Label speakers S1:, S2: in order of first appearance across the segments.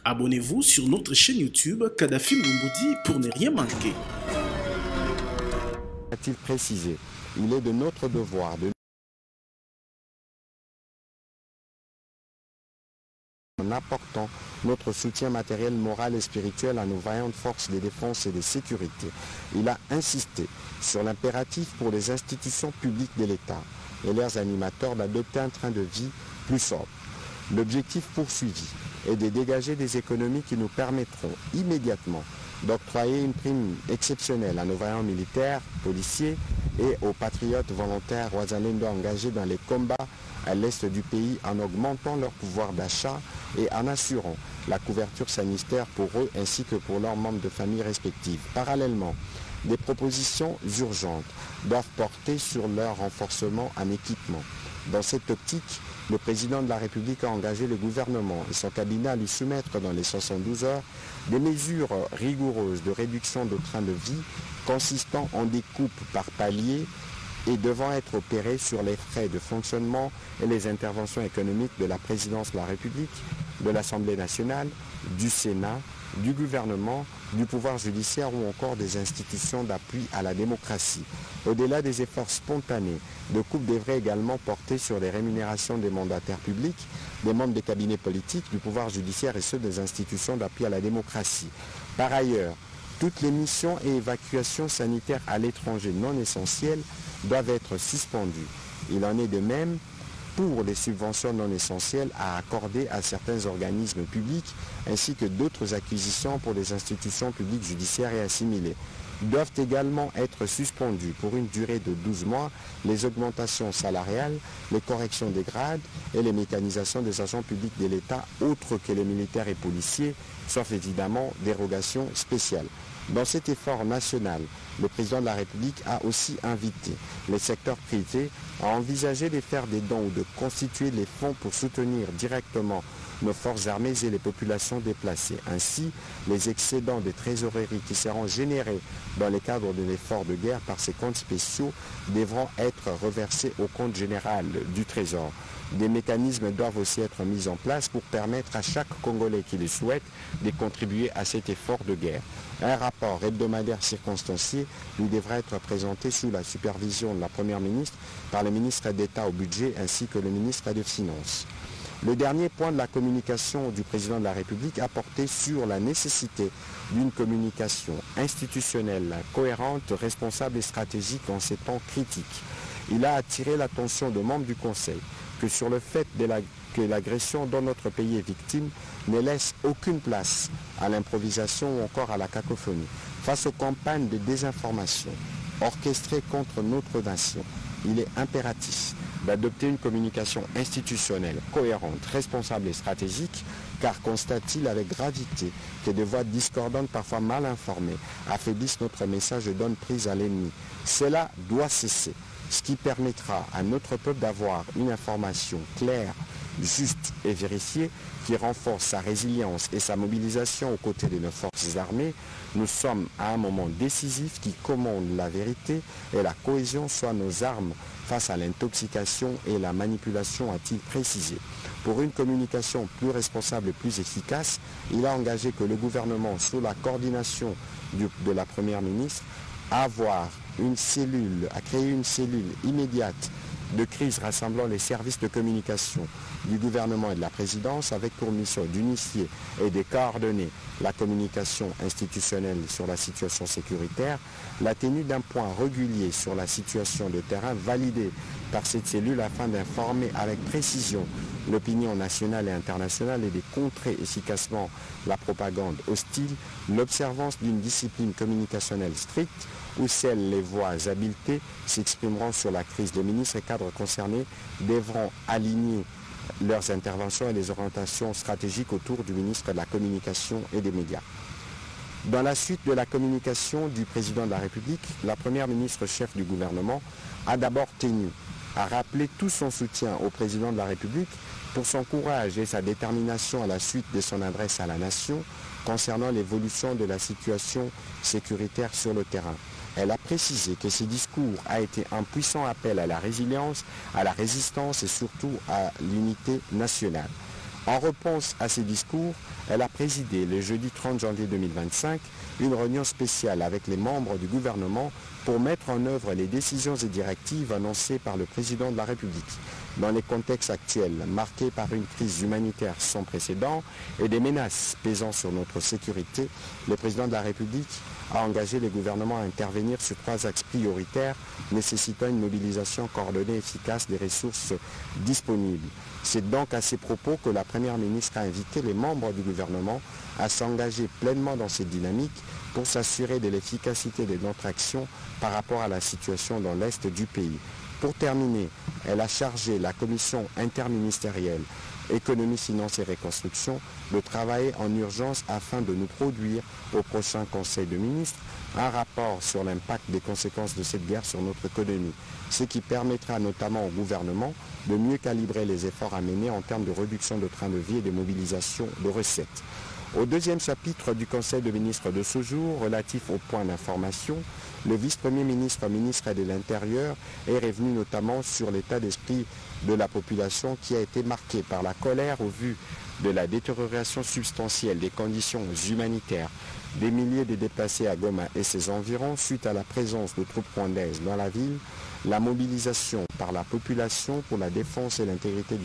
S1: Abonnez-vous sur notre chaîne YouTube Kadhafi Mboumoudi pour ne rien manquer.
S2: A-t-il précisé, il est de notre devoir de en apportant notre soutien matériel, moral et spirituel à nos vaillantes forces de défense et de sécurité. Il a insisté sur l'impératif pour les institutions publiques de l'État et leurs animateurs d'adopter un train de vie plus sobre. L'objectif poursuivi est de dégager des économies qui nous permettront immédiatement d'octroyer une prime exceptionnelle à nos vaillants militaires, policiers et aux patriotes volontaires Wazalendo engagés dans les combats à l'est du pays en augmentant leur pouvoir d'achat et en assurant la couverture sanitaire pour eux ainsi que pour leurs membres de famille respectifs. Parallèlement, des propositions urgentes doivent porter sur leur renforcement en équipement. Dans cette optique, le président de la République a engagé le gouvernement et son cabinet à lui soumettre dans les 72 heures des mesures rigoureuses de réduction de train de vie consistant en des coupes par palier et devant être opérées sur les frais de fonctionnement et les interventions économiques de la présidence de la République, de l'Assemblée nationale, du Sénat, du gouvernement, du pouvoir judiciaire ou encore des institutions d'appui à la démocratie. Au-delà des efforts spontanés, de coupe devrait également porter sur les rémunérations des mandataires publics, des membres des cabinets politiques, du pouvoir judiciaire et ceux des institutions d'appui à la démocratie. Par ailleurs, toutes les missions et évacuations sanitaires à l'étranger non essentielles doivent être suspendues. Il en est de même pour les subventions non essentielles à accorder à certains organismes publics ainsi que d'autres acquisitions pour les institutions publiques judiciaires et assimilées. Doivent également être suspendues pour une durée de 12 mois les augmentations salariales, les corrections des grades et les mécanisations des agents publics de l'État autres que les militaires et policiers, sauf évidemment dérogation spéciale. Dans cet effort national, le président de la République a aussi invité les secteurs privés à envisager de faire des dons ou de constituer les fonds pour soutenir directement nos forces armées et les populations déplacées. Ainsi, les excédents des trésoreries qui seront générés dans le cadre de l'effort de guerre par ces comptes spéciaux devront être reversés au compte général du Trésor. Des mécanismes doivent aussi être mis en place pour permettre à chaque Congolais qui le souhaite de contribuer à cet effort de guerre. Un rapport hebdomadaire circonstancié lui devra être présenté sous la supervision de la Première ministre par le ministre d'État au budget ainsi que le ministre des Finances. Le dernier point de la communication du président de la République a porté sur la nécessité d'une communication institutionnelle cohérente, responsable et stratégique en ces temps critiques. Il a attiré l'attention des membres du Conseil que sur le fait que l'agression dont notre pays est victime ne laisse aucune place à l'improvisation ou encore à la cacophonie. Face aux campagnes de désinformation orchestrées contre notre nation, il est impératif d'adopter une communication institutionnelle, cohérente, responsable et stratégique, car constate-t-il avec gravité que des voix discordantes, parfois mal informées, affaiblissent notre message et donnent prise à l'ennemi. Cela doit cesser, ce qui permettra à notre peuple d'avoir une information claire, juste et vérifiée, qui renforce sa résilience et sa mobilisation aux côtés de nos forces armées. Nous sommes à un moment décisif qui commande la vérité et la cohésion soient nos armes face à l'intoxication et la manipulation, a-t-il précisé. Pour une communication plus responsable et plus efficace, il a engagé que le gouvernement, sous la coordination de la Première ministre, a créé une cellule immédiate de crise rassemblant les services de communication du gouvernement et de la présidence avec pour mission d'initier et de coordonner la communication institutionnelle sur la situation sécuritaire, la tenue d'un point régulier sur la situation de terrain validée par cette cellule afin d'informer avec précision l'opinion nationale et internationale et de contrer efficacement la propagande hostile, l'observance d'une discipline communicationnelle stricte où seules les voix habilitées s'exprimeront sur la crise. Les ministres et cadres concernés devront aligner leurs interventions et les orientations stratégiques autour du ministre de la Communication et des Médias. Dans la suite de la communication du président de la République, la première ministre chef du gouvernement a d'abord tenu à rappeler tout son soutien au président de la République pour son courage et sa détermination à la suite de son adresse à la nation concernant l'évolution de la situation sécuritaire sur le terrain. Elle a précisé que ce discours a été un puissant appel à la résilience, à la résistance et surtout à l'unité nationale. En réponse à ces discours, elle a présidé le jeudi 30 janvier 2025 une réunion spéciale avec les membres du gouvernement pour mettre en œuvre les décisions et directives annoncées par le président de la République. Dans les contextes actuels marqués par une crise humanitaire sans précédent et des menaces pesant sur notre sécurité, le président de la République a engagé le gouvernement à intervenir sur 3 axes prioritaires nécessitant une mobilisation coordonnée et efficace des ressources disponibles. C'est donc à ces propos que la Première ministre a invité les membres du gouvernement à s'engager pleinement dans cette dynamique pour s'assurer de l'efficacité de notre action par rapport à la situation dans l'Est du pays. Pour terminer, elle a chargé la commission interministérielle Économie, Finances et Reconstruction de travailler en urgence afin de nous produire au prochain Conseil de ministres un rapport sur l'impact des conséquences de cette guerre sur notre économie, ce qui permettra notamment au gouvernement de mieux calibrer les efforts à mener en termes de réduction de train de vie et de mobilisation de recettes. Au deuxième chapitre du Conseil de ministres de ce jour, relatif au point d'information, le vice-premier ministre, ministre de l'Intérieur, est revenu notamment sur l'état d'esprit de la population qui a été marqué par la colère au vu de la détérioration substantielle des conditions humanitaires, des milliers de déplacés à Goma et ses environs suite à la présence de troupes rwandaises dans la ville, la mobilisation par la population pour la défense et l'intégrité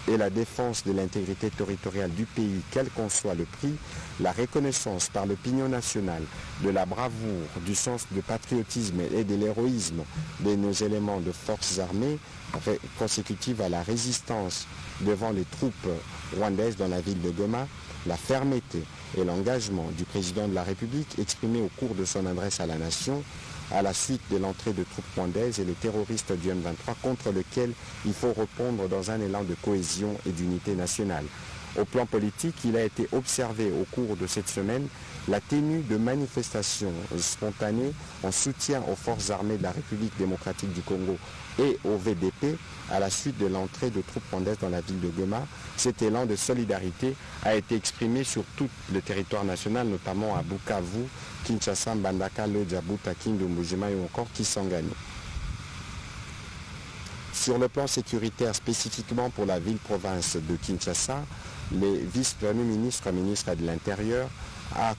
S2: de l'intégrité territoriale du pays, quel qu'en soit le prix, la reconnaissance par l'opinion nationale de la bravoure, du sens de patriotisme et de l'héroïsme de nos éléments de forces armées consécutives à la résistance devant les troupes rwandaises dans la ville de Goma, la fermeté et l'engagement du président de la République exprimé au cours de son adresse à la nation à la suite de l'entrée de troupes rwandaises et les terroristes du M23 contre lesquels il faut répondre dans un élan de cohésion et d'unité nationale. Au plan politique, il a été observé au cours de cette semaine la tenue de manifestations spontanées en soutien aux forces armées de la République démocratique du Congo et au VDP à la suite de l'entrée de troupes rwandaises dans la ville de Goma. Cet élan de solidarité a été exprimé sur tout le territoire national, notamment à Bukavu, Kinshasa, Mbandaka, Lodja, Buta, Kindu, Mbujima et encore Kisangani. Sur le plan sécuritaire, spécifiquement pour la ville-province de Kinshasa, les vice-premiers ministres, ministres de l'Intérieur, a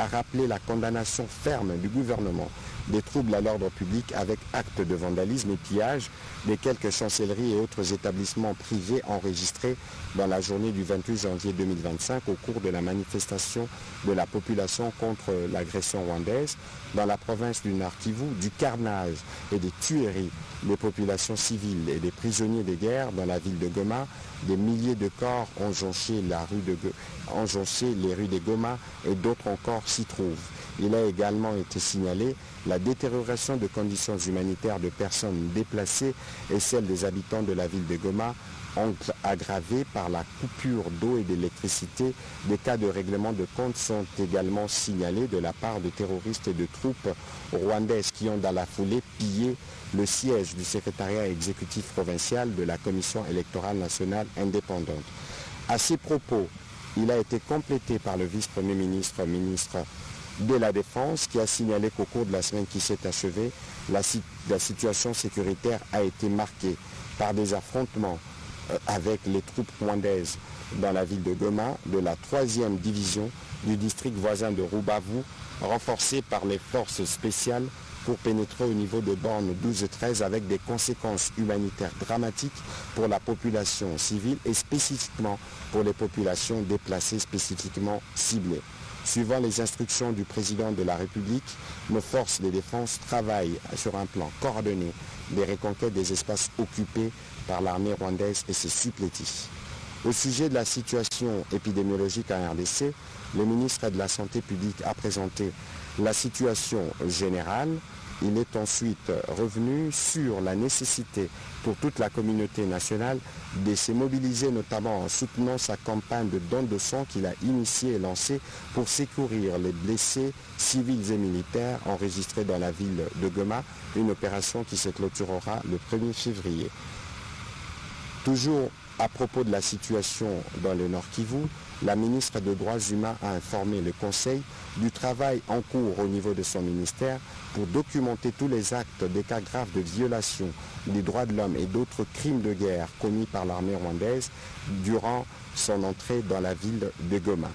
S2: rappelé la condamnation ferme du gouvernement des troubles à l'ordre public avec actes de vandalisme et pillage des quelques chancelleries et autres établissements privés enregistrés dans la journée du 28 janvier 2025 au cours de la manifestation de la population contre l'agression rwandaise dans la province du Nord Kivu, du carnage et des tueries des populations civiles et des prisonniers de guerre dans la ville de Goma. Des milliers de corps ont jonché les rues de Goma et d'autres encore s'y trouvent. Il a également été signalé la détérioration de conditions humanitaires de personnes déplacées et celles des habitants de la ville de Goma, aggravées par la coupure d'eau et d'électricité. Des cas de règlement de comptes sont également signalés de la part de terroristes et de troupes rwandaises qui ont dans la foulée pillé le siège du secrétariat exécutif provincial de la Commission électorale nationale indépendante. À ces propos, il a été complété par le vice-premier ministre, ministre de la Défense, qui a signalé qu'au cours de la semaine qui s'est achevée, la situation sécuritaire a été marquée par des affrontements avec les troupes rwandaises dans la ville de Goma, de la 3e division du district voisin de Rubavu, renforcée par les forces spéciales pour pénétrer au niveau de bornes 12 et 13 avec des conséquences humanitaires dramatiques pour la population civile et spécifiquement pour les populations déplacées spécifiquement ciblées. Suivant les instructions du président de la République, nos forces de défense travaillent sur un plan coordonné des reconquêtes des espaces occupés par l'armée rwandaise et ses supplétifs. Au sujet de la situation épidémiologique en RDC, le ministre de la Santé publique a présenté la situation générale. Il est ensuite revenu sur la nécessité pour toute la communauté nationale de se mobiliser, notamment en soutenant sa campagne de don de sang qu'il a initiée et lancée pour secourir les blessés civils et militaires enregistrés dans la ville de Goma, une opération qui se clôturera le 1er février. Toujours À propos de la situation dans le Nord Kivu, la ministre des Droits humains a informé le Conseil du travail en cours au niveau de son ministère pour documenter tous les actes des cas graves de violation des droits de l'homme et d'autres crimes de guerre commis par l'armée rwandaise durant son entrée dans la ville de Goma.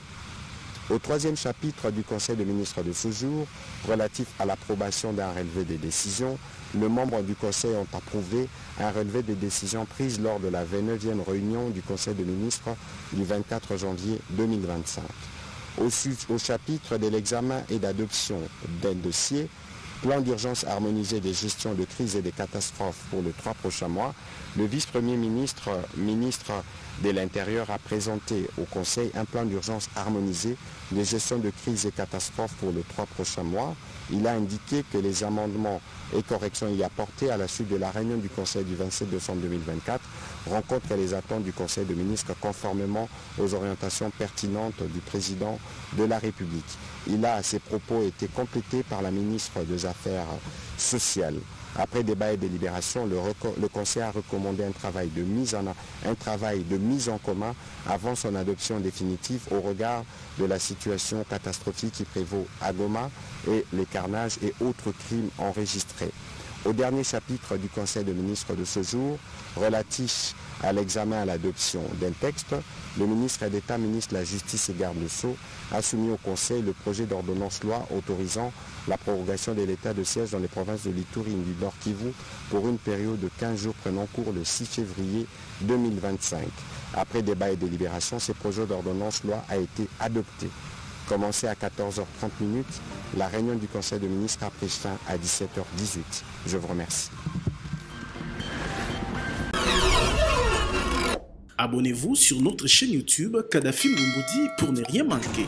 S2: Au troisième chapitre du Conseil des ministres de ce jour, relatif à l'approbation d'un relevé des décisions, les membres du Conseil ont approuvé un relevé des décisions prises lors de la 29e réunion du Conseil des ministres du 24 janvier 2025. Au chapitre de l'examen et d'adoption d'un dossier, plan d'urgence harmonisé des gestions de crise et des catastrophes pour les 3 prochains mois, le vice-premier ministre, ministre de l'Intérieur, a présenté au Conseil un plan d'urgence harmonisé de gestion de crise et catastrophes pour les 3 prochains mois. Il a indiqué que les amendements et corrections y apportés à la suite de la réunion du Conseil du 27 décembre 2024 rencontrent les attentes du Conseil des ministres conformément aux orientations pertinentes du président de la République. Il a à ses propos été complété par la ministre des Affaires sociales. Après débat et délibération, le Conseil a recommandé un travail de mise en commun avant son adoption définitive au regard de la situation catastrophique qui prévaut à Goma et les carnages et autres crimes enregistrés. Au dernier chapitre du Conseil des ministres de ce jour, relatif à l'examen et à l'adoption d'un texte, le ministre d'État, ministre de la Justice et garde des Sceaux, a soumis au Conseil le projet d'ordonnance-loi autorisant la prorogation de l'état de siège dans les provinces de l'Ituri et du Nord Kivu pour une période de 15 jours prenant cours le 6 février 2025. Après débat et délibération, ce projet d'ordonnance-loi a été adopté. Commencé à 14h30, la réunion du Conseil des ministres a pris fin à 17h18. Je vous remercie.
S1: Abonnez-vous sur notre chaîne YouTube Kadhafi Mboumoudi pour ne rien manquer.